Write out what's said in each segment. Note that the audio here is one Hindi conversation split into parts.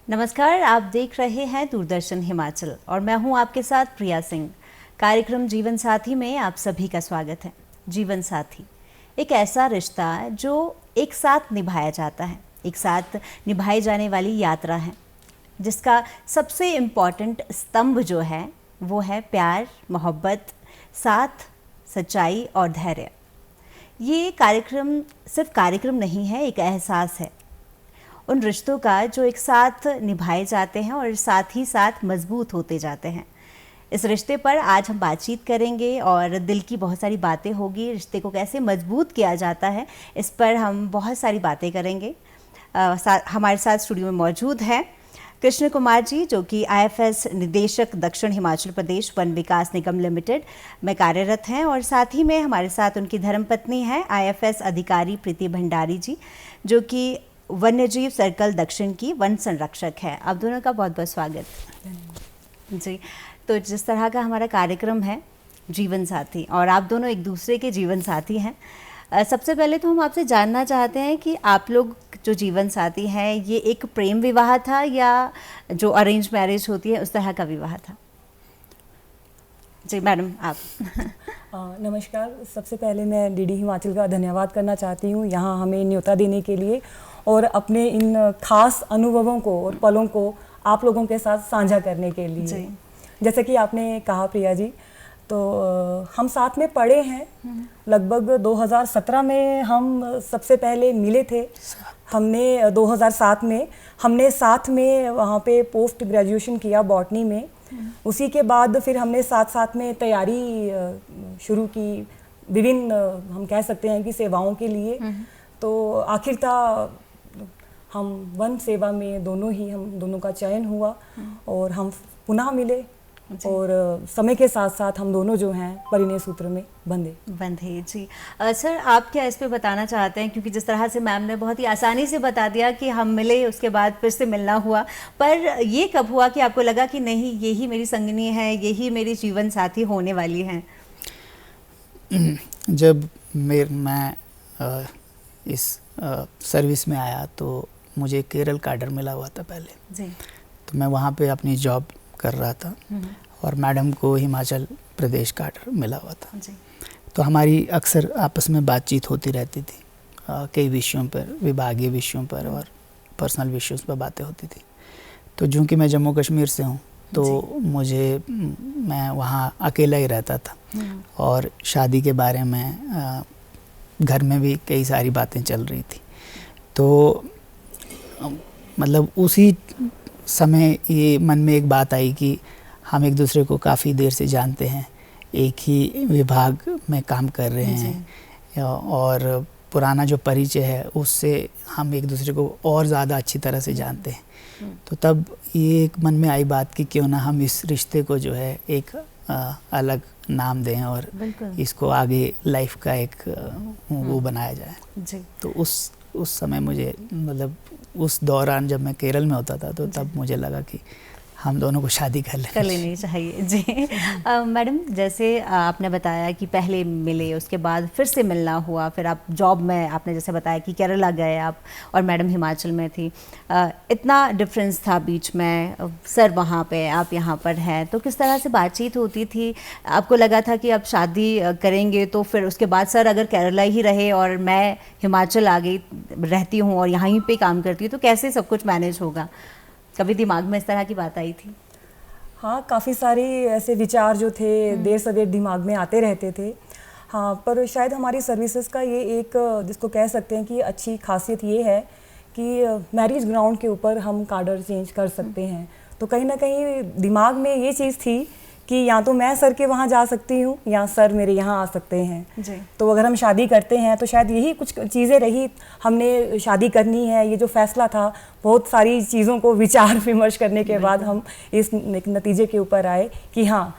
नमस्कार, आप देख रहे हैं दूरदर्शन हिमाचल और मैं हूं आपके साथ प्रिया सिंह। कार्यक्रम जीवन साथी में आप सभी का स्वागत है। जीवन साथी एक ऐसा रिश्ता है जो एक साथ निभाया जाता है, एक साथ निभाई जाने वाली यात्रा है, जिसका सबसे इम्पॉर्टेंट स्तंभ जो है वो है प्यार, मोहब्बत, साथ, सच्चाई और धैर्य। ये कार्यक्रम सिर्फ कार्यक्रम नहीं है, एक एहसास है उन रिश्तों का जो एक साथ निभाए जाते हैं और साथ ही साथ मजबूत होते जाते हैं। इस रिश्ते पर आज हम बातचीत करेंगे और दिल की बहुत सारी बातें होगी। रिश्ते को कैसे मजबूत किया जाता है, इस पर हम बहुत सारी बातें करेंगे। हमारे साथ स्टूडियो में मौजूद हैं कृष्ण कुमार जी, जो कि IFS निदेशक दक्षिण हिमाचल प्रदेश वन विकास निगम लिमिटेड में कार्यरत हैं, और साथ ही में हमारे साथ उनकी धर्मपत्नी हैं IFS अधिकारी प्रीति भंडारी जी, जो कि वन्यजीव सर्कल दक्षिण की वन संरक्षक है। आप दोनों का बहुत बहुत स्वागत जी। तो जिस तरह का हमारा कार्यक्रम है जीवन साथी, और आप दोनों एक दूसरे के जीवन साथी हैं, सबसे पहले तो हम आपसे जानना चाहते हैं कि आप लोग जो जीवन साथी हैं, ये एक प्रेम विवाह था या जो अरेंज मैरिज होती है उस तरह का विवाह था? जी मैडम, आप। नमस्कार। सबसे पहले मैं DD हिमाचल का धन्यवाद करना चाहती हूँ यहाँ हमें न्योता देने के लिए और अपने इन खास अनुभवों को और पलों को आप लोगों के साथ साझा करने के लिए। जैसे कि आपने कहा प्रिया जी, तो हम साथ में पढ़े हैं। लगभग 2017 में हम सबसे पहले मिले थे। हमने 2007 में हमने साथ में वहाँ पे पोस्ट ग्रेजुएशन किया बॉटनी में। उसी के बाद फिर हमने साथ साथ में तैयारी शुरू की विभिन्न, हम कह सकते हैं कि सेवाओं के लिए। तो आखिरकार हम वन सेवा में हम दोनों का चयन हुआ और हम पुनः मिले और समय के साथ साथ हम दोनों जो हैं परिणय सूत्र में बंधे जी। सर, आप क्या इस पे बताना चाहते हैं, क्योंकि जिस तरह से मैम ने बहुत ही आसानी से बता दिया कि हम मिले, उसके बाद फिर से मिलना हुआ, पर ये कब हुआ कि आपको लगा कि नहीं, यही मेरी संगनी है, यही मेरी जीवन साथी होने वाली है? जब मैं इस सर्विस में आया तो मुझे केरल काडर मिला हुआ था पहले जी। तो मैं वहाँ पे अपनी जॉब कर रहा था और मैडम को हिमाचल प्रदेश काडर मिला हुआ था जी। तो हमारी अक्सर आपस में बातचीत होती रहती थी, कई विषयों पर, विभागीय विषयों पर और पर्सनल विषयों पर बातें होती थी। तो चूँकि मैं जम्मू कश्मीर से हूँ तो मैं वहाँ अकेला ही रहता था और शादी के बारे में घर में भी कई सारी बातें चल रही थी। तो मतलब उसी समय ये मन में एक बात आई कि हम एक दूसरे को काफ़ी देर से जानते हैं, एक ही विभाग में काम कर रहे हैं और पुराना जो परिचय है उससे हम एक दूसरे को और ज़्यादा अच्छी तरह से जानते हैं। तो तब ये एक मन में आई बात कि क्यों ना हम इस रिश्ते को जो है एक अलग नाम दें और इसको आगे लाइफ का एक वो बनाया जाए जी। तो उस समय मुझे, मतलब उस दौरान जब मैं केरल में होता था, तो तब मुझे लगा कि हम दोनों को शादी कर लेनी चाहिए जी। मैडम, जैसे आपने बताया कि पहले मिले, उसके बाद फिर से मिलना हुआ, फिर आप जॉब में, आपने जैसे बताया कि केरला गए आप और मैडम हिमाचल में थी, इतना डिफरेंस था बीच में, सर वहाँ पे, आप यहाँ पर हैं, तो किस तरह से बातचीत होती थी? आपको लगा था कि अब शादी करेंगे तो फिर उसके बाद सर अगर केरला ही रहे और मैं हिमाचल आ गई रहती हूँ और यहाँ पे काम करती हूँ, तो कैसे सब कुछ मैनेज होगा? कभी दिमाग में इस तरह की बात आई थी? हाँ, काफ़ी सारी ऐसे विचार जो थे देर सवेर दिमाग में आते रहते थे। हाँ, पर शायद हमारी सर्विसेज का ये एक, जिसको कह सकते हैं कि अच्छी खासियत ये है कि मैरिज ग्राउंड के ऊपर हम काडर चेंज कर सकते हैं। तो कहीं ना कहीं दिमाग में ये चीज़ थी कि या तो मैं सर के वहाँ जा सकती हूँ या सर मेरे यहाँ आ सकते हैं जी। तो अगर हम शादी करते हैं तो शायद यही कुछ चीज़ें रही, हमने शादी करनी है, ये जो फैसला था, बहुत सारी चीज़ों को विचार विमर्श करने के बाद हम इस नतीजे के ऊपर आए कि हाँ,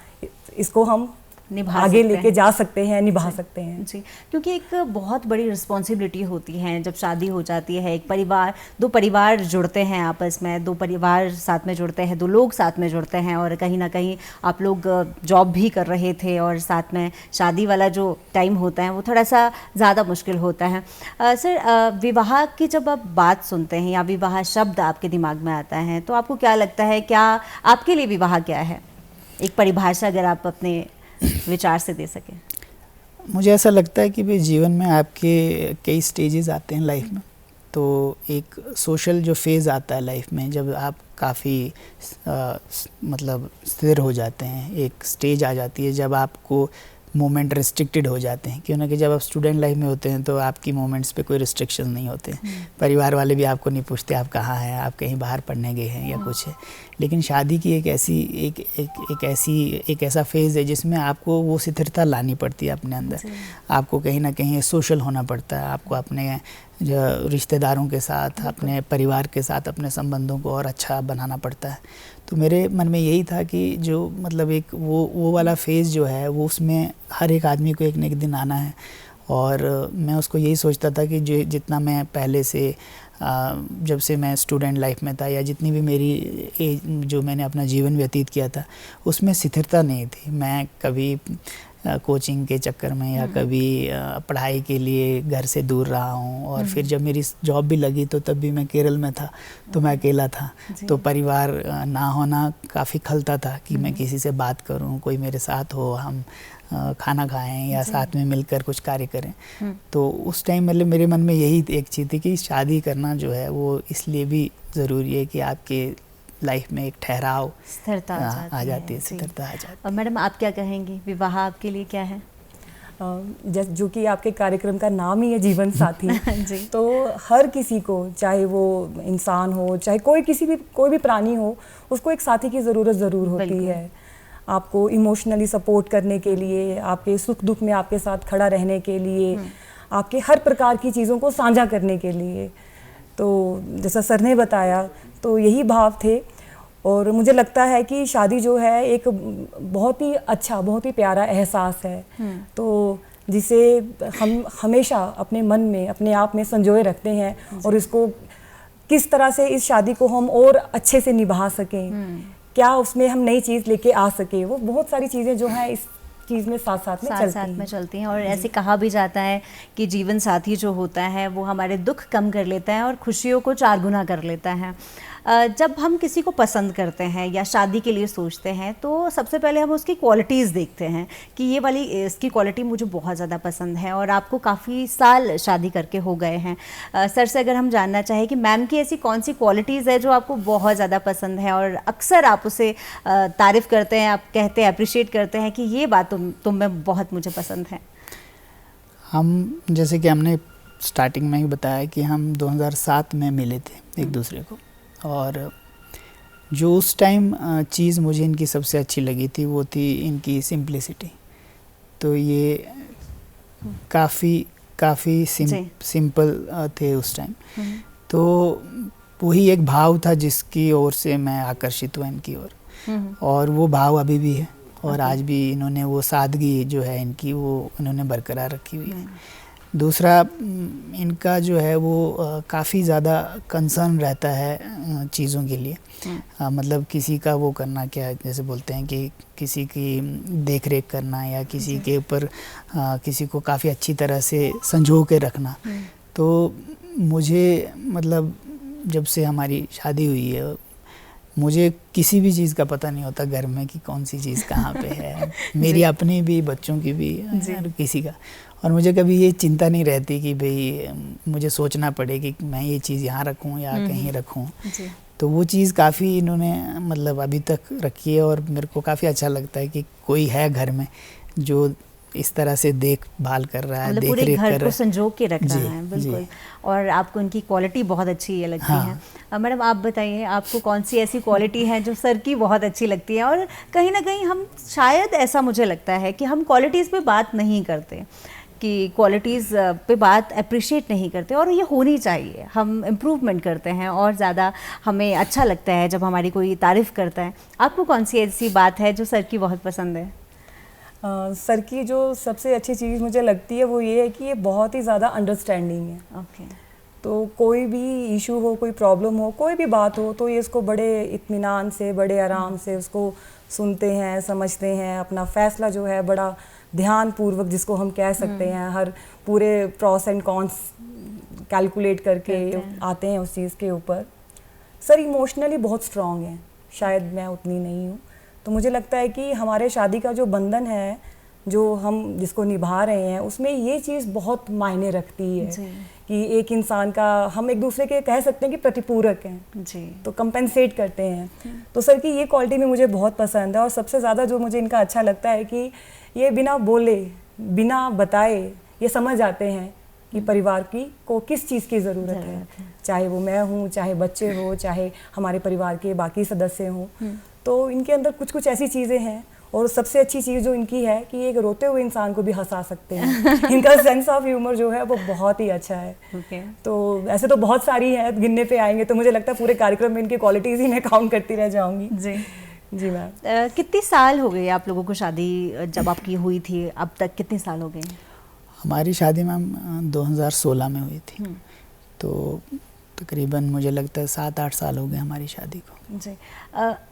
इसको हम आगे लेके जा सकते हैं, निभा सकते हैं। जी, क्योंकि एक बहुत बड़ी रिस्पॉन्सिबिलिटी होती है जब शादी हो जाती है। एक परिवार, दो परिवार जुड़ते हैं आपस में, दो परिवार साथ में जुड़ते हैं, दो लोग साथ में जुड़ते हैं, और कहीं ना कहीं आप लोग जॉब भी कर रहे थे और साथ में शादी वाला जो टाइम होता है वो थोड़ा सा ज़्यादा मुश्किल होता है। सर, विवाह की जब आप बात सुनते हैं या विवाह शब्द आपके दिमाग में आता है तो आपको क्या लगता है, क्या आपके लिए विवाह क्या है? एक परिभाषा अगर आप अपने विचार से दे सकें। मुझे ऐसा लगता है कि भाई जीवन में आपके कई स्टेजेस आते हैं लाइफ में। तो एक सोशल जो फेज़ आता है लाइफ में, जब आप काफ़ी मतलब स्थिर हो जाते हैं, एक स्टेज आ जाती है जब आपको मोमेंट रिस्ट्रिक्टेड हो जाते हैं। क्यों ना कि जब आप स्टूडेंट लाइफ में होते हैं तो आपकी मोमेंट्स पे कोई रिस्ट्रिक्शन नहीं होते हैं। परिवार वाले भी आपको नहीं पूछते आप कहाँ हैं, आप कहीं बाहर पढ़ने गए हैं या कुछ है। लेकिन शादी की एक ऐसा फेज़ है जिसमें आपको वो स्थिरता लानी पड़ती है अपने अंदर। आपको कहीं ना कहीं सोशल होना पड़ता है, आपको अपने जो रिश्तेदारों के साथ, अपने परिवार के साथ अपने संबंधों को और अच्छा बनाना पड़ता है। तो मेरे मन में यही था कि जो मतलब एक वो वाला फेज़ जो है वो उसमें हर एक आदमी को एक न एक दिन आना है। और मैं उसको यही सोचता था कि जो जितना मैं पहले से जब से मैं स्टूडेंट लाइफ में था या जितनी भी मेरी एज जो मैंने अपना जीवन व्यतीत किया था उसमें स्थिरता नहीं थी। मैं कभी कोचिंग के चक्कर में या कभी पढ़ाई के लिए घर से दूर रहा हूँ। और फिर जब मेरी जॉब भी लगी तो तब भी मैं केरल में था, तो मैं अकेला था। तो परिवार ना होना काफ़ी खलता था कि मैं किसी से बात करूँ, कोई मेरे साथ हो, हम खाना खाएं या साथ में मिलकर कुछ कार्य करें। तो उस टाइम मतलब मेरे मन में यही एक चीज़ थी कि शादी करना जो है वो इसलिए भी ज़रूरी है कि आपके लाइफ में एक ठहराव, स्थिरता आ जाती है, स्थिरता आ जाती है। मैडम, आप क्या कहेंगी, विवाह आपके लिए क्या है? जो कि आपके कार्यक्रम का नाम ही है जीवन साथी जी। तो हर किसी को, चाहे वो इंसान हो, चाहे कोई भी प्राणी हो, उसको एक साथी की ज़रूरत ज़रूर होती है। आपको इमोशनली सपोर्ट करने के लिए, आपके सुख दुख में आपके साथ खड़ा रहने के लिए, आपके हर प्रकार की चीज़ों को साझा करने के लिए। तो जैसा सर ने बताया तो यही भाव थे। और मुझे लगता है कि शादी जो है एक बहुत ही अच्छा, बहुत ही प्यारा एहसास है, तो जिसे हम हमेशा अपने मन में, अपने आप में संजोए रखते हैं। और इसको किस तरह से इस शादी को हम और अच्छे से निभा सकें, क्या उसमें हम नई चीज़ लेके आ सके, वो बहुत सारी चीज़ें जो हैं इस चीज़ में साथ में चलती हैं। और ऐसे कहा भी जाता है कि जीवन साथी जो होता है वो हमारे दुख कम कर लेता है और खुशियों को 4 गुना कर लेता है। जब हम किसी को पसंद करते हैं या शादी के लिए सोचते हैं तो सबसे पहले हम उसकी क्वालिटीज़ देखते हैं कि ये वाली इसकी क्वालिटी मुझे बहुत ज़्यादा पसंद है। और आपको काफ़ी साल शादी करके हो गए हैं। सर से अगर हम जानना चाहें कि मैम की ऐसी कौन सी क्वालिटीज़ है जो आपको बहुत ज़्यादा पसंद है और अक्सर आप उसे तारीफ़ करते हैं, आप कहते हैं, अप्रिशिएट करते हैं कि ये बात तुम में बहुत मुझे पसंद है? हम जैसे कि हमने स्टार्टिंग में ही बताया कि हम 2007 में मिले थे एक दूसरे को। और जो उस टाइम चीज़ मुझे इनकी सबसे अच्छी लगी थी वो थी इनकी सिंप्लिसिटी। तो ये काफ़ी सिंपल थे उस टाइम। तो वही एक भाव था जिसकी ओर से मैं आकर्षित हुआ इनकी ओर। और वो भाव अभी भी है। और आज भी इन्होंने वो सादगी जो है इनकी वो इन्होंने बरकरार रखी हुई है। दूसरा, इनका जो है वो काफ़ी ज़्यादा कंसर्न रहता है चीज़ों के लिए। मतलब किसी का वो करना, क्या जैसे बोलते हैं कि किसी की देख रेख करना या किसी के ऊपर किसी को काफ़ी अच्छी तरह से संजो के रखना। तो मुझे मतलब जब से हमारी शादी हुई है मुझे किसी भी चीज़ का पता नहीं होता घर में कि कौन सी चीज़ कहाँ पे है। मेरी अपनी भी, बच्चों की भी, किसी का। और मुझे कभी ये चिंता नहीं रहती कि भाई मुझे सोचना पड़े कि मैं ये चीज़ यहाँ रखूँ या कहीं रखूँ। तो वो चीज़ काफ़ी इन्होंने मतलब अभी तक रखी है। और मेरे को काफ़ी अच्छा लगता है कि कोई है घर में जो इस तरह से देखभाल कर रहा है, मतलब पूरे घर को संजो के रख रहा है। बिल्कुल। और आपको उनकी क्वालिटी बहुत अच्छी लगती है। मैडम, आप बताइए, आपको कौन सी ऐसी क्वालिटी है जो सर की बहुत अच्छी लगती है? और कहीं ना कहीं हम शायद, ऐसा मुझे लगता है कि हम क्वालिटीज़ पे बात नहीं करते, कि क्वालिटीज़ पे बात अप्रिशिएट नहीं करते। और ये होनी चाहिए। हम इम्प्रूवमेंट करते हैं और ज़्यादा हमें अच्छा लगता है जब हमारी कोई तारीफ़ करता है। आपको कौन सी ऐसी बात है जो सर की बहुत पसंद है? सर की जो सबसे अच्छी चीज़ मुझे लगती है वो ये है कि ये बहुत ही ज़्यादा अंडरस्टैंडिंग है। ओके। तो कोई भी इशू हो, कोई प्रॉब्लम हो, कोई भी बात हो, तो ये इसको बड़े इत्मीनान से, बड़े आराम से उसको सुनते हैं, समझते हैं, अपना फैसला जो है बड़ा ध्यान पूर्वक, जिसको हम कह सकते हैं, हर पूरे प्रॉस एंड कॉन्स कैलकुलेट करके आते हैं उस चीज़ के ऊपर। सर इमोशनली बहुत स्ट्रॉन्ग है, शायद मैं उतनी नहीं हूँ। तो मुझे लगता है कि हमारे शादी का जो बंधन है, जो हम जिसको निभा रहे हैं, उसमें ये चीज़ बहुत मायने रखती है कि एक इंसान का, हम एक दूसरे के कह सकते हैं कि प्रतिपूरक हैं जी, तो कंपेंसेट करते हैं। तो सर की ये क्वालिटी में मुझे बहुत पसंद है। और सबसे ज़्यादा जो मुझे इनका अच्छा लगता है कि ये बिना बोले, बिना बताए ये समझ आते हैं कि परिवार की को किस चीज़ की ज़रूरत है, चाहे वो मैं हूँ, चाहे बच्चे हो, चाहे हमारे परिवार के बाकी सदस्य हों। तो इनके अंदर कुछ कुछ ऐसी चीज़ें हैं। और सबसे अच्छी चीज़ जो इनकी है कि एक रोते हुए इंसान को भी हंसा सकते हैं। इनका सेंस ऑफ ह्यूमर जो है वो बहुत ही अच्छा है। तो ऐसे तो बहुत सारी है, गिनने पे आएंगे तो मुझे लगता है पूरे कार्यक्रम में इनकी क्वालिटीज़ ही मैं काउंट करती रह जाऊंगी। जी मैम। कितनी साल हो गए आप लोगों को शादी जब आपकी हुई थी, अब तक कितने साल हो गए? हमारी शादी मैम 2016 में हुई थी। तो तकरीबन मुझे लगता है 7-8 साल हो गए हमारी शादी को। जी।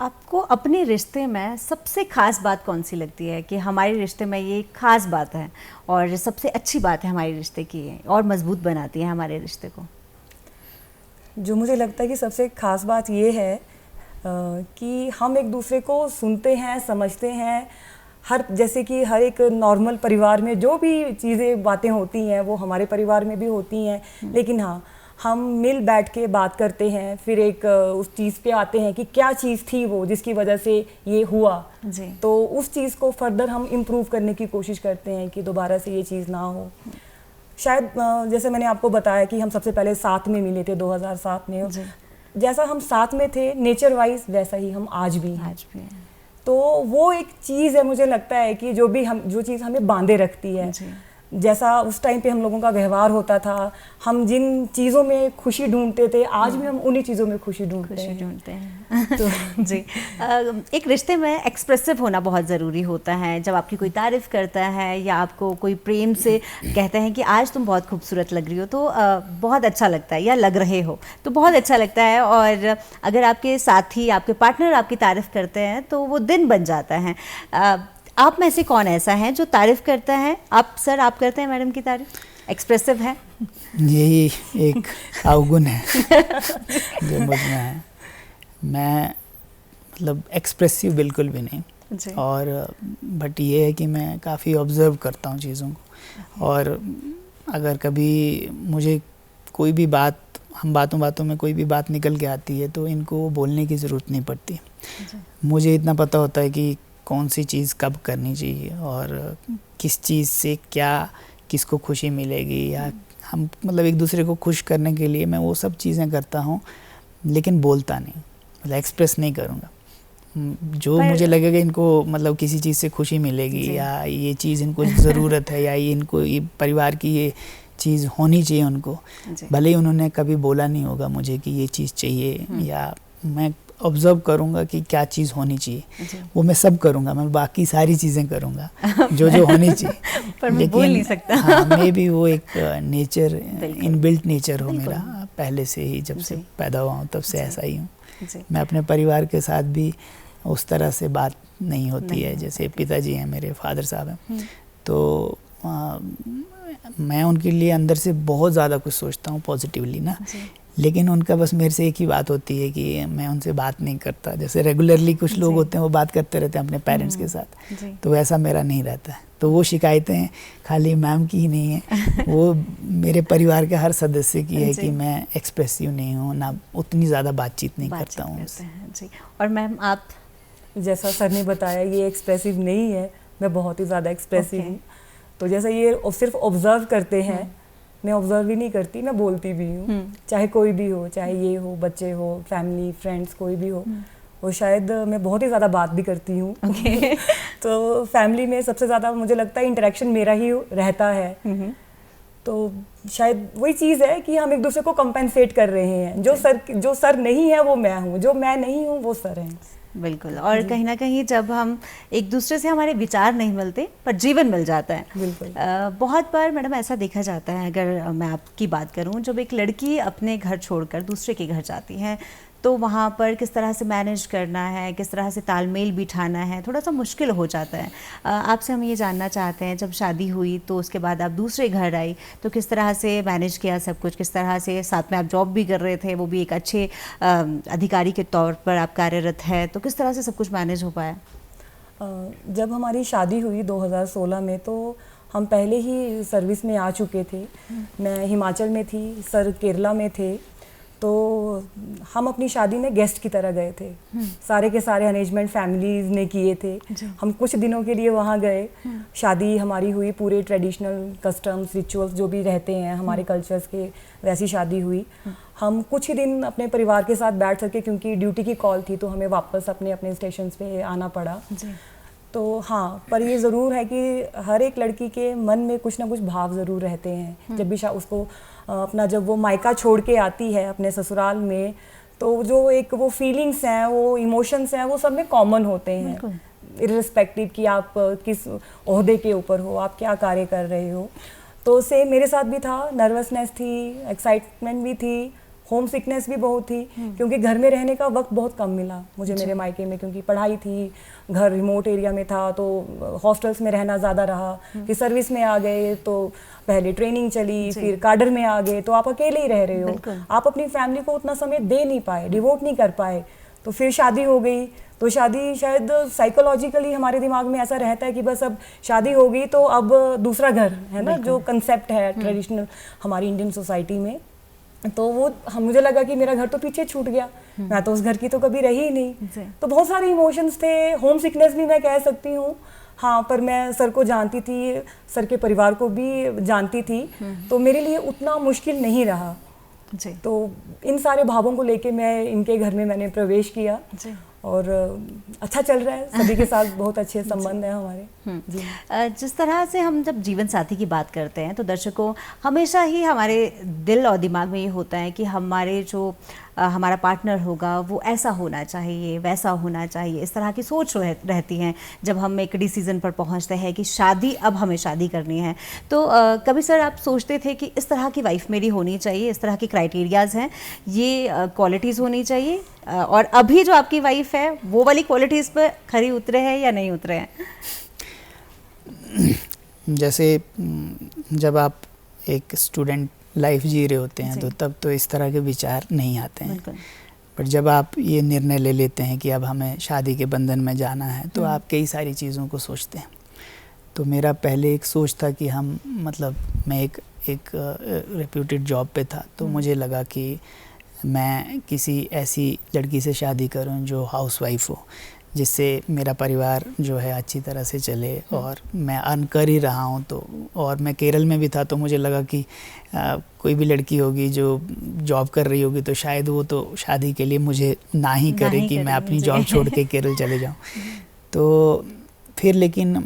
आपको अपने रिश्ते में सबसे ख़ास बात कौन सी लगती है कि हमारे रिश्ते में ये खास बात है और सबसे अच्छी बात है हमारे रिश्ते की और मजबूत बनाती है हमारे रिश्ते को? जो मुझे लगता है कि सबसे ख़ास बात ये है कि हम एक दूसरे को सुनते हैं, समझते हैं। जैसे कि हर एक नॉर्मल परिवार में जो भी चीज़ें, बातें होती हैं वो हमारे परिवार में भी होती हैं। लेकिन हाँ, हम मिल बैठ के बात करते हैं, फिर एक उस चीज़ पे आते हैं कि क्या चीज़ थी वो जिसकी वजह से ये हुआ जी। तो उस चीज़ को फर्दर हम इम्प्रूव करने की कोशिश करते हैं कि दोबारा से ये चीज़ ना हो। शायद जैसे मैंने आपको बताया कि हम सबसे पहले साथ में मिले थे 2007 में। जैसा हम साथ में थे नेचर वाइज, वैसा ही हम आज भी हैं। तो वो एक चीज़ है, मुझे लगता है कि जो चीज़ हमें बांधे रखती है। जैसा उस टाइम पे हम लोगों का व्यवहार होता था, हम जिन चीज़ों में खुशी ढूंढते थे, आज भी हम उन्हीं चीज़ों में खुशी ढूंढते हैं। तो जी, एक रिश्ते में एक्सप्रेसिव होना बहुत ज़रूरी होता है। जब आपकी कोई तारीफ़ करता है या आपको कोई प्रेम से कहते हैं कि आज तुम बहुत खूबसूरत लग रही हो, तो बहुत अच्छा लगता है, या लग रहे हो तो बहुत अच्छा लगता है। और अगर आपके साथी, आपके पार्टनर आपकी तारीफ़ करते हैं तो वो दिन बन जाता है। आप में से कौन ऐसा है जो तारीफ़ करता है? आप करते हैं मैडम की तारीफ़? एक्सप्रेसिव है? यही एक अवगुण है जो मुझ में है। मैं मतलब एक्सप्रेसिव बिल्कुल भी नहीं। और बट ये है कि मैं काफ़ी ऑब्ज़र्व करता हूँ चीज़ों को। और अगर कभी मुझे कोई भी बात, हम बातों में कोई भी बात निकल के आती है तो इनको बोलने की ज़रूरत नहीं पड़ती। मुझे इतना पता होता है कि कौन सी चीज़ कब करनी चाहिए और किस चीज़ से क्या, किसको खुशी मिलेगी, या हम मतलब एक दूसरे को खुश करने के लिए मैं वो सब चीज़ें करता हूँ, लेकिन बोलता नहीं, मतलब एक्सप्रेस नहीं करूँगा। जो मुझे लगेगा इनको मतलब किसी चीज़ से खुशी मिलेगी या ये चीज़ इनको ज़रूरत है या ये परिवार की ये चीज़ होनी चाहिए उनको, भले ही उन्होंने कभी बोला नहीं होगा मुझे कि ये चीज़ चाहिए, या मैं ऑब्जर्व करूँगा कि क्या चीज़ होनी चाहिए, वो मैं सब करूँगा। मैं बाकी सारी चीज़ें करूँगा जो होनी चाहिए पर मैं बोल नहीं सकता। हाँ, मे भी वो एक नेचर, इनबिल्ट नेचर हो मेरा पहले से ही, जब से पैदा हुआ हूँ तब से ऐसा ही हूँ। मैं अपने परिवार के साथ भी उस तरह से बात नहीं होती है। जैसे पिताजी हैं मेरे, फादर साहब हैं, तो मैं उनके लिए अंदर से बहुत ज़्यादा कुछ सोचता हूँ पॉजिटिवली ना, लेकिन उनका बस मेरे से एक ही बात होती है कि मैं उनसे बात नहीं करता। जैसे रेगुलरली कुछ लोग होते हैं वो बात करते रहते हैं अपने पेरेंट्स के साथ, तो वैसा मेरा नहीं रहता है। तो वो शिकायतें खाली मैम की ही नहीं है, वो मेरे परिवार के हर सदस्य की है कि मैं एक्सप्रेसिव नहीं हूँ, ना उतनी ज़्यादा बातचीत नहीं करता हूँ जी। और मैम आप? जैसा सर ने बताया ये एक्सप्रेसिव नहीं है, मैं बहुत ही ज़्यादा एक्सप्रेसिव हूँ। तो जैसा ये सिर्फ ऑब्जर्व करते हैं, मैं ऑब्जर्व ही नहीं करती, मैं बोलती भी हूँ। चाहे कोई भी हो, चाहे ये हो, बच्चे हो, फैमिली, फ्रेंड्स, कोई भी हो। और शायद मैं बहुत ही ज़्यादा बात भी करती हूँ। तो फैमिली में सबसे ज़्यादा मुझे लगता है इंटरेक्शन मेरा ही रहता है। तो शायद वही चीज़ है कि हम एक दूसरे को कंपेंसेट कर रहे हैं। जो सर नहीं है वो मैं हूँ, जो मैं नहीं हूँ वो सर हैं। बिल्कुल। और कहीं ना कहीं जब हम एक दूसरे से, हमारे विचार नहीं मिलते पर जीवन मिल जाता है। बिल्कुल। बहुत बार मैडम ऐसा देखा जाता है, अगर मैं आपकी बात करूं, जब एक लड़की अपने घर छोड़कर दूसरे के घर जाती है तो वहाँ पर किस तरह से मैनेज करना है, किस तरह से तालमेल बिठाना है, थोड़ा सा मुश्किल हो जाता है। आपसे हम ये जानना चाहते हैं, जब शादी हुई तो उसके बाद आप दूसरे घर आई तो किस तरह से मैनेज किया सब कुछ, किस तरह से, साथ में आप जॉब भी कर रहे थे, वो भी एक अच्छे अधिकारी के तौर पर आप कार्यरत है, तो किस तरह से सब कुछ मैनेज हो पाया? जब हमारी शादी हुई 2016 में तो हम पहले ही सर्विस में आ चुके थे। मैं हिमाचल में थी, सर केरला में थे, तो हम अपनी शादी में गेस्ट की तरह गए थे। सारे के सारे अरेंजमेंट फैमिलीज ने किए थे। हम कुछ दिनों के लिए वहाँ गए, शादी हमारी हुई, पूरे ट्रेडिशनल कस्टम्स रिचुअल्स जो भी रहते हैं हमारे कल्चर्स के, वैसी शादी हुई। हम कुछ ही दिन अपने परिवार के साथ बैठ सके क्योंकि ड्यूटी की कॉल थी, तो हमें वापस अपने अपने स्टेशन पे आना पड़ा। तो हाँ, पर ये ज़रूर है कि हर एक लड़की के मन में कुछ ना कुछ भाव ज़रूर रहते हैं। जब भी उसको अपना, जब वो मायका छोड़ के आती है अपने ससुराल में, तो जो एक वो फीलिंग्स हैं, वो इमोशंस हैं, वो सब में कॉमन होते हैं, इर्रिस्पेक्टिव कि आप किस ओहदे के ऊपर हो, आप क्या कार्य कर रहे हो। तो सेम मेरे साथ भी था, नर्वसनेस थी, एक्साइटमेंट भी थी, होम सिकनेस भी बहुत थी, क्योंकि घर में रहने का वक्त बहुत कम मिला मुझे मेरे मायके में, क्योंकि पढ़ाई थी, घर रिमोट एरिया में था, तो हॉस्टल्स में रहना ज़्यादा रहा। फिर सर्विस में आ गए तो पहले ट्रेनिंग चली, फिर काडर में आ गए, तो आप अकेले ही रह रहे हो, आप अपनी फैमिली को उतना समय दे नहीं पाए, डिवोट नहीं कर पाए। तो फिर शादी हो गई, तो शादी शायद साइकोलॉजिकली हमारे दिमाग में ऐसा रहता है कि बस अब शादी हो गई तो अब दूसरा घर है ना, जो कंसेप्ट है ट्रेडिशनल हमारी इंडियन सोसाइटी में। तो वो मुझे लगा कि मेरा घर तो पीछे छूट गया, मैं तो उस घर की तो कभी रही ही नहीं। तो बहुत सारे इमोशंस थे, होम सिकनेस भी मैं कह सकती हूँ। हाँ, पर मैं सर को जानती थी, सर के परिवार को भी जानती थी, तो मेरे लिए उतना मुश्किल नहीं रहा जी। तो इन सारे भावों को लेके मैं इनके घर में मैंने प्रवेश किया जी। और अच्छा चल रहा है, सभी के साथ बहुत अच्छे संबंध हैं हमारे जी। जिस तरह से हम जब जीवन साथी की बात करते हैं तो दर्शकों, हमेशा ही हमारे दिल और दिमाग में ये होता है कि हमारे जो हमारा पार्टनर होगा वो ऐसा होना चाहिए, वैसा होना चाहिए, इस तरह की सोच रहती हैं जब हम एक डिसीज़न पर पहुंचते हैं कि शादी, अब हमें शादी करनी है। तो कभी सर आप सोचते थे कि इस तरह की वाइफ मेरी होनी चाहिए, इस तरह की क्राइटेरियाज़ हैं, ये क्वालिटीज़ होनी चाहिए, और अभी जो आपकी वाइफ है वो वाली क्वालिटीज़ पर खरी उतरे हैं या नहीं उतरे हैं? जैसे जब आप एक स्टूडेंट लाइफ जी रहे होते हैं तो तब तो इस तरह के विचार नहीं आते हैं, बट जब आप ये निर्णय ले लेते हैं कि अब हमें शादी के बंधन में जाना है तो आप कई सारी चीज़ों को सोचते हैं। तो मेरा पहले एक सोच था कि हम, मतलब मैं एक रेप्यूटेड जॉब पे था, तो मुझे लगा कि मैं किसी ऐसी लड़की से शादी करूं जो हाउसवाइफ हो, जिससे मेरा परिवार जो है अच्छी तरह से चले, और मैं अर्न कर ही रहा हूँ। तो और मैं केरल में भी था, तो मुझे लगा कि कोई भी लड़की होगी जो जॉब कर रही होगी तो शायद वो तो शादी के लिए मुझे ना ही करे कि मैं अपनी जॉब छोड़ के केरल चले जाऊँ। तो फिर लेकिन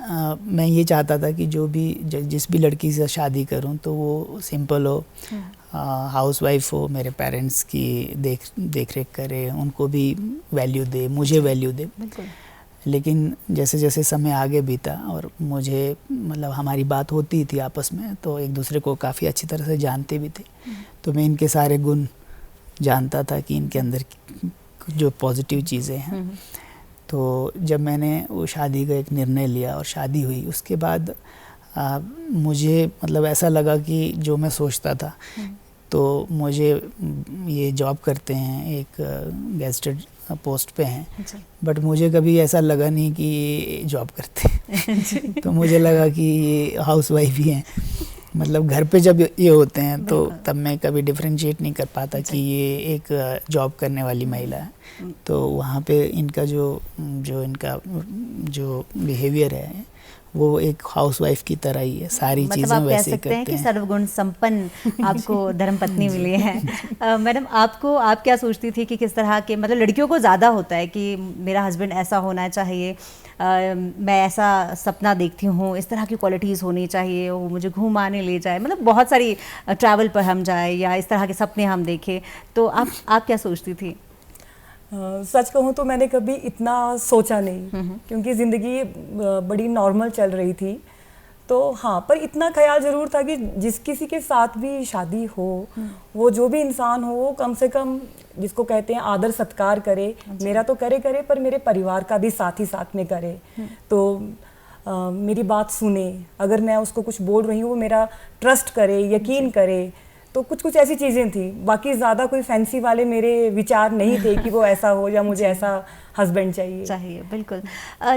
मैं ये चाहता था कि जिस भी लड़की से शादी करूं तो वो सिंपल हो, हाउसवाइफ हो, मेरे पेरेंट्स की देख रेख करे, उनको भी वैल्यू दे, मुझे वैल्यू दे। लेकिन जैसे जैसे समय आगे बीता और मुझे, मतलब हमारी बात होती थी आपस में, तो एक दूसरे को काफ़ी अच्छी तरह से जानते भी थे, तो मैं इनके सारे गुण जानता था कि इनके अंदर जो पॉजिटिव चीज़ें हैं। तो जब मैंने वो शादी का एक निर्णय लिया और शादी हुई, उसके बाद मुझे मतलब ऐसा लगा कि जो मैं सोचता था, तो मुझे ये जॉब करते हैं, एक गेस्टेड पोस्ट पे हैं, बट मुझे कभी ऐसा लगा नहीं कि ये जॉब करते हैं। तो मुझे लगा कि ये हाउसवाइफ ही हैं। मतलब घर पे जब ये होते हैं तो तब मैं कभी डिफरेंशिएट नहीं कर पाता कि ये एक जॉब करने वाली महिला है। तो वहाँ पे इनका जो बिहेवियर है वो एक हाउसवाइफ की तरह ही है, सारी चीज़ें वैसे करते हैं। कि सर्वगुण संपन्न आपको धर्मपत्नी मिली है। मैडम, आप क्या सोचती थी कि किस तरह के, मतलब लड़कियों को ज़्यादा होता है कि मेरा हस्बैंड ऐसा होना चाहिए, मैं ऐसा सपना देखती हूँ, इस तरह की क्वालिटीज़ होनी चाहिए, वो मुझे घुमाने ले जाए, मतलब बहुत सारी ट्रैवल पर हम जाए या इस तरह के सपने हम देखें। तो आप क्या सोचती थी? सच कहूँ तो मैंने कभी इतना सोचा नहीं, क्योंकि ज़िंदगी बड़ी नॉर्मल चल रही थी। तो हाँ, पर इतना ख्याल ज़रूर था कि जिस किसी के साथ भी शादी हो, वो जो भी इंसान हो, वो कम से कम जिसको कहते हैं आदर सत्कार करे। मेरा तो करे पर मेरे परिवार का भी साथ ही साथ में करे। तो मेरी बात सुने, अगर मैं उसको कुछ बोल रही हूँ वो मेरा ट्रस्ट करे, यकीन करे। तो कुछ ऐसी चीज़ें थी, बाकी ज़्यादा कोई फैंसी वाले मेरे विचार नहीं थे कि वो ऐसा हो या मुझे ऐसा हस्बैंड चाहिए। बिल्कुल।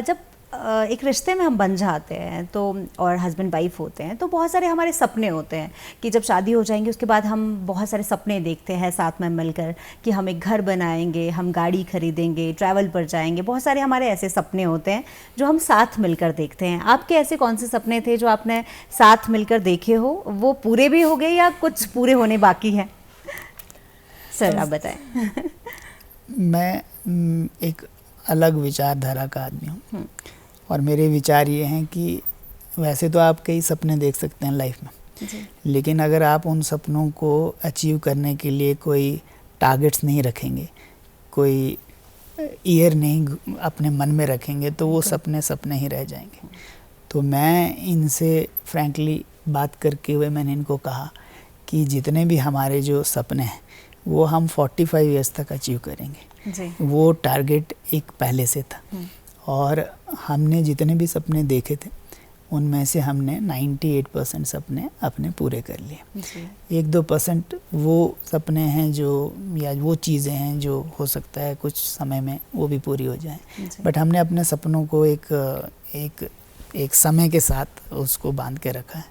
जब एक रिश्ते में हम बन जाते हैं तो, और हस्बैंड वाइफ होते हैं, तो बहुत सारे हमारे सपने होते हैं कि जब शादी हो जाएंगे उसके बाद हम बहुत सारे सपने देखते हैं साथ में मिलकर कि हम एक घर बनाएंगे, हम गाड़ी खरीदेंगे, ट्रैवल पर जाएंगे। बहुत सारे हमारे ऐसे सपने होते हैं जो हम साथ मिलकर देखते हैं। आपके ऐसे कौन से सपने थे जो आपने साथ मिलकर देखे हो, वो पूरे भी हो गए या कुछ पूरे होने बाकी हैं? सर आप बताएं। मैं एक अलग विचारधारा का आदमी हूँ और मेरे विचार ये हैं कि वैसे तो आप कई सपने देख सकते हैं लाइफ में, लेकिन अगर आप उन सपनों को अचीव करने के लिए कोई टारगेट्स नहीं रखेंगे, कोई ईयर नहीं अपने मन में रखेंगे, तो वो सपने सपने ही रह जाएंगे। तो मैं इनसे फ्रैंकली बात करके हुए मैंने इनको कहा कि जितने भी हमारे जो सपने हैं वो हम 45 ईयर्स तक अचीव करेंगे जी। वो टारगेट एक पहले से था और हमने जितने भी सपने देखे थे उनमें से हमने 98% सपने अपने पूरे कर लिए। 1-2% वो सपने हैं जो, या वो चीज़ें हैं जो हो सकता है कुछ समय में वो भी पूरी हो जाएं, बट हमने अपने सपनों को एक समय के साथ उसको बांध के रखा है।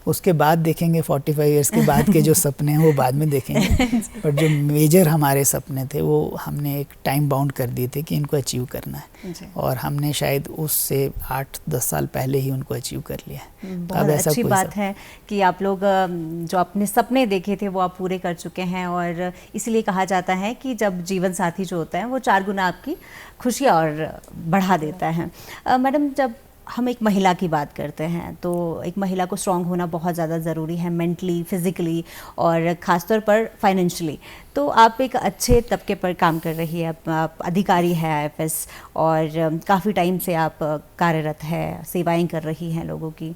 उसके बाद देखेंगे 45 इयर्स के बाद के जो सपने हैं वो बाद में देखेंगे, बट जो मेजर हमारे सपने थे वो हमने एक टाइम बाउंड कर दिए थे कि इनको अचीव करना है, और हमने शायद उससे 8-10 साल पहले ही उनको अचीव कर लिया है। बहुत अच्छी बात है कि आप लोग जो अपने सपने देखे थे वो आप पूरे कर चुके हैं, और इसलिए कहा जाता है कि जब जीवन साथी जो होता है वो 4 गुना आपकी खुशियाँ और बढ़ा देता है। मैडम, जब हम एक महिला की बात करते हैं तो एक महिला को स्ट्रॉन्ग होना बहुत ज़्यादा ज़रूरी है, मेंटली, फिज़िकली और ख़ासतौर पर फाइनेंशियली। तो आप एक अच्छे तबके पर काम कर रही है, आप अधिकारी है IFS, और काफ़ी टाइम से आप कार्यरत है, सेवाएं कर रही हैं लोगों की।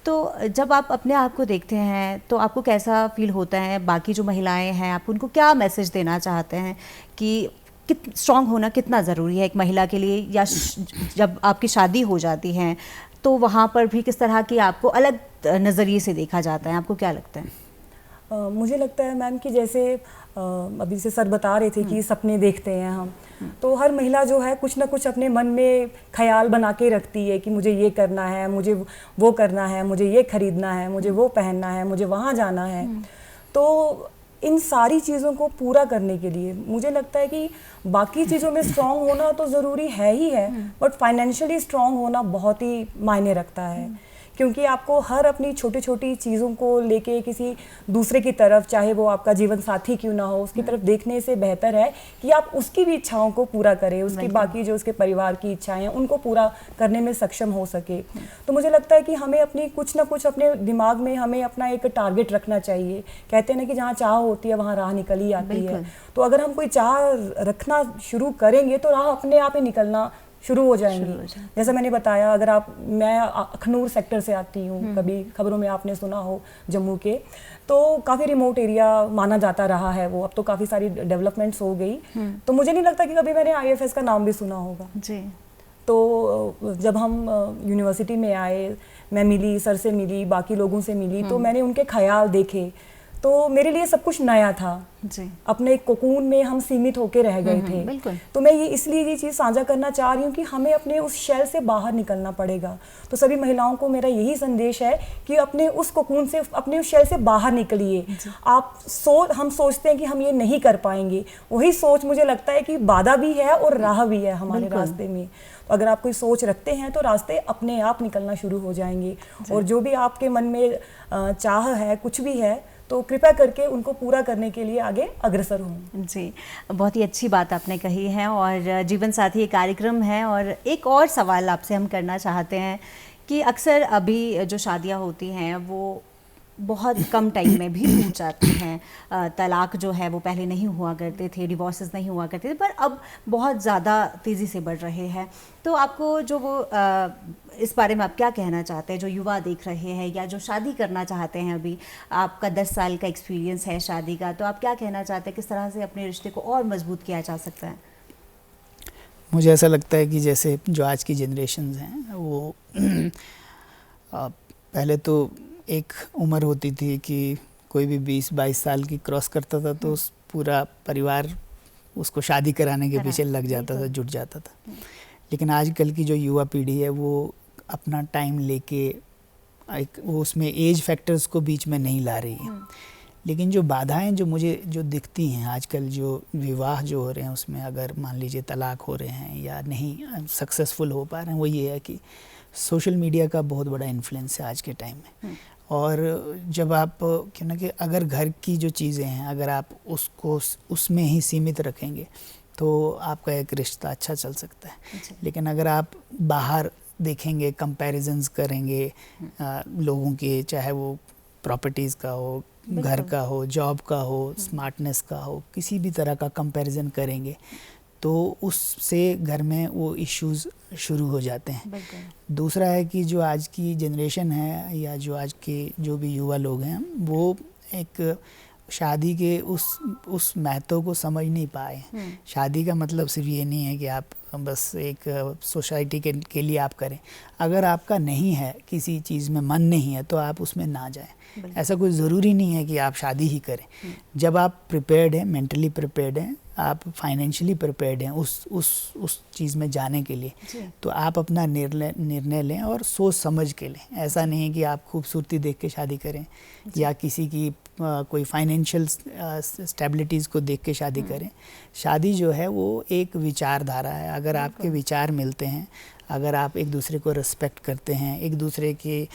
तो जब आप अपने आप को देखते हैं तो आपको कैसा फील होता है? बाकी जो महिलाएं हैं, आप उनको क्या मैसेज देना चाहते हैं कि स्ट्रॉन्ग होना कितना ज़रूरी है एक महिला के लिए, या जब आपकी शादी हो जाती है तो वहाँ पर भी किस तरह की आपको अलग नज़रिए से देखा जाता है? आपको क्या लगता है? मुझे लगता है मैम कि जैसे अभी से सर बता रहे थे कि सपने देखते हैं हम, तो हर महिला जो है कुछ ना कुछ अपने मन में ख्याल बना के रखती है कि मुझे ये करना है, मुझे वो करना है, मुझे ये खरीदना है, मुझे वो पहनना है, मुझे वहाँ जाना है। तो इन सारी चीज़ों को पूरा करने के लिए मुझे लगता है कि बाकी चीज़ों में स्ट्रॉन्ग होना तो ज़रूरी है ही है, बट फाइनेंशियली स्ट्रॉन्ग होना बहुत ही मायने रखता है, क्योंकि आपको हर अपनी छोटी छोटी चीज़ों को लेके किसी दूसरे की तरफ, चाहे वो आपका जीवन साथी क्यों ना हो, उसकी तरफ देखने से बेहतर है कि आप उसकी भी इच्छाओं को पूरा करें, उसकी बाकी जो उसके परिवार की इच्छाएं हैं उनको पूरा करने में सक्षम हो सके। तो मुझे लगता है कि हमें अपनी कुछ ना कुछ अपने दिमाग में हमें अपना एक टारगेट रखना चाहिए। कहते हैं ना कि जहाँ चाह होती है वहाँ राह निकल ही आती है। तो अगर हम कोई चाह रखना शुरू करेंगे तो राह अपने आप ही निकलना शुरू हो जाएंगी। जैसा मैंने बताया, अगर मैं अखनूर सेक्टर से आती हूँ, कभी खबरों में आपने सुना हो जम्मू के, तो काफ़ी रिमोट एरिया माना जाता रहा है वो, अब तो काफ़ी सारी डेवलपमेंट्स हो गई। तो मुझे नहीं लगता कि कभी मैंने IFS का नाम भी सुना होगा जी। तो जब हम यूनिवर्सिटी में आए, मैं मिली, सर से मिली, बाकी लोगों से मिली, तो मैंने उनके ख्याल देखे, तो मेरे लिए सब कुछ नया था जी। अपने कोकून में हम सीमित होकर रह गए थे। तो मैं इसलिए ये चीज़ साझा करना चाह रही हूँ कि हमें अपने उस शेल से बाहर निकलना पड़ेगा। तो सभी महिलाओं को मेरा यही संदेश है कि अपने उस कोकून से, अपने उस शेल से बाहर निकलिए। हम सोचते हैं कि हम ये नहीं कर पाएंगे, वही सोच मुझे लगता है कि बाधा भी है और राह भी है हमारे रास्ते में। तो अगर आप कोई सोच रखते हैं तो रास्ते अपने आप निकलना शुरू हो जाएंगे, और जो भी आपके मन में चाह है, कुछ भी है, तो कृपया करके उनको पूरा करने के लिए आगे अग्रसर हों। जी, बहुत ही अच्छी बात आपने कही है। और जीवन साथी एक कार्यक्रम है, और एक और सवाल आपसे हम करना चाहते हैं कि अक्सर अभी जो शादियां होती हैं वो बहुत कम टाइम में भी टूट जाते हैं। तलाक जो है वो पहले नहीं हुआ करते थे, डिवोर्सेस नहीं हुआ करते थे, पर अब बहुत ज़्यादा तेज़ी से बढ़ रहे हैं। तो आपको जो वो इस बारे में आप क्या कहना चाहते हैं, जो युवा देख रहे हैं या जो शादी करना चाहते हैं? अभी आपका 10 साल का एक्सपीरियंस है शादी का, तो आप क्या कहना चाहते हैं, किस तरह से अपने रिश्ते को और मजबूत किया जा सकता है? मुझे ऐसा लगता है कि जैसे जो आज की जनरेशन हैं वो पहले तो एक उम्र होती थी कि कोई भी 20-22 साल की क्रॉस करता था तो उस पूरा परिवार उसको शादी कराने के पीछे लग जाता था, जुट जाता था। लेकिन आजकल की जो युवा पीढ़ी है वो अपना टाइम लेके वो उसमें एज फैक्टर्स को बीच में नहीं ला रही है। लेकिन जो बाधाएं जो मुझे जो दिखती हैं आजकल, जो विवाह जो हो रहे हैं उसमें अगर मान लीजिए तलाक हो रहे हैं या नहीं सक्सेसफुल हो पा रहे हैं, वो ये है कि सोशल मीडिया का बहुत बड़ा इन्फ्लुएंस है आज के टाइम में। और जब आप क्यों ना कि अगर घर की जो चीज़ें हैं अगर आप उसको उसमें ही सीमित रखेंगे तो आपका एक रिश्ता अच्छा चल सकता है। लेकिन अगर आप बाहर देखेंगे, कंपैरिजन्स करेंगे लोगों के, चाहे वो प्रॉपर्टीज़ का हो, घर का हो, जॉब का हो, स्मार्टनेस का हो, किसी भी तरह का कंपैरिजन करेंगे तो उससे घर में वो इश्यूज़ शुरू हो जाते हैं। दूसरा है कि जो आज की जनरेशन है या जो आज के जो भी युवा लोग हैं वो एक शादी के उस महत्व को समझ नहीं पाए। शादी का मतलब सिर्फ ये नहीं है कि आप बस एक सोसाइटी के लिए आप करें। अगर आपका नहीं है, किसी चीज़ में मन नहीं है तो आप उसमें ना जाएं। ऐसा कोई ज़रूरी नहीं है कि आप शादी ही करें। जब आप प्रिपेयर्ड हैं, मेंटली प्रिपेयर्ड हैं, आप फाइनेंशियली प्रिपेयर्ड हैं उस चीज़ में जाने के लिए, तो आप अपना निर्णय लें और सोच समझ के लें। ऐसा नहीं है कि आप खूबसूरती देख के शादी करें या किसी की कोई फाइनेंशियल स्टेबिलिटीज़ को देख के शादी करें। शादी जो है वो एक विचारधारा है। अगर आपके विचार मिलते हैं, अगर आप एक दूसरे को रिस्पेक्ट करते हैं, एक दूसरे के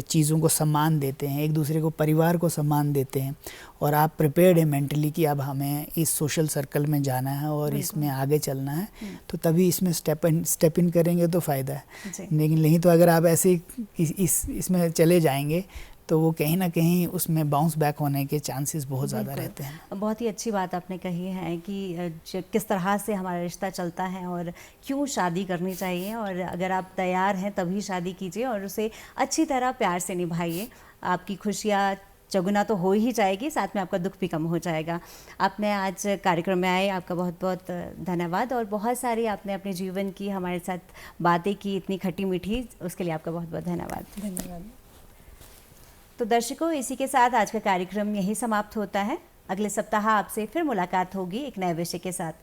चीज़ों को सम्मान देते हैं, एक दूसरे को परिवार को सम्मान देते हैं और आप प्रिपेयर्ड हैं मेंटली कि अब हमें इस सोशल सर्कल में जाना है और इसमें आगे चलना है, तो तभी इसमें स्टेप इन करेंगे तो फ़ायदा है। लेकिन नहीं तो अगर आप ऐसे इसमें चले जाएंगे तो वो कहीं ना कहीं उसमें बाउंस बैक होने के चांसेस बहुत ज़्यादा रहते हैं। बहुत ही अच्छी बात आपने कही है कि किस तरह से हमारा रिश्ता चलता है और क्यों शादी करनी चाहिए, और अगर आप तैयार हैं तभी शादी कीजिए और उसे अच्छी तरह प्यार से निभाइए। आपकी खुशियाँ चौगुना तो हो ही जाएगी, साथ में आपका दुख भी कम हो जाएगा। आपने आज कार्यक्रम में आए, आपका बहुत बहुत धन्यवाद, और बहुत सारी आपने अपने जीवन की हमारे साथ बातें की, इतनी खट्टी मीठी, उसके लिए आपका बहुत बहुत धन्यवाद। धन्यवाद। तो दर्शकों, इसी के साथ आज का कार्यक्रम यही समाप्त होता है। अगले सप्ताह आपसे फिर मुलाकात होगी एक नए विषय के साथ।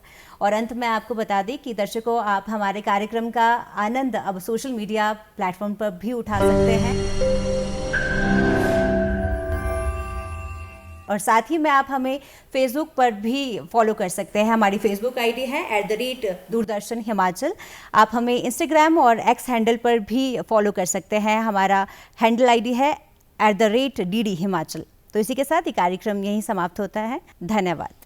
और अंत में आपको बता दें कि दर्शकों, आप हमारे कार्यक्रम का आनंद अब सोशल मीडिया प्लेटफॉर्म पर भी उठा सकते हैं, और साथ ही में आप हमें फेसबुक पर भी फॉलो कर सकते हैं। हमारी फेसबुक आईडी है @दूरदर्शन हिमाचल। आप हमें इंस्टाग्राम और एक्स हैंडल पर भी फॉलो कर सकते हैं। हमारा हैंडल आईडी है @DD हिमाचल। तो इसी के साथ ये कार्यक्रम यहीं समाप्त होता है। धन्यवाद।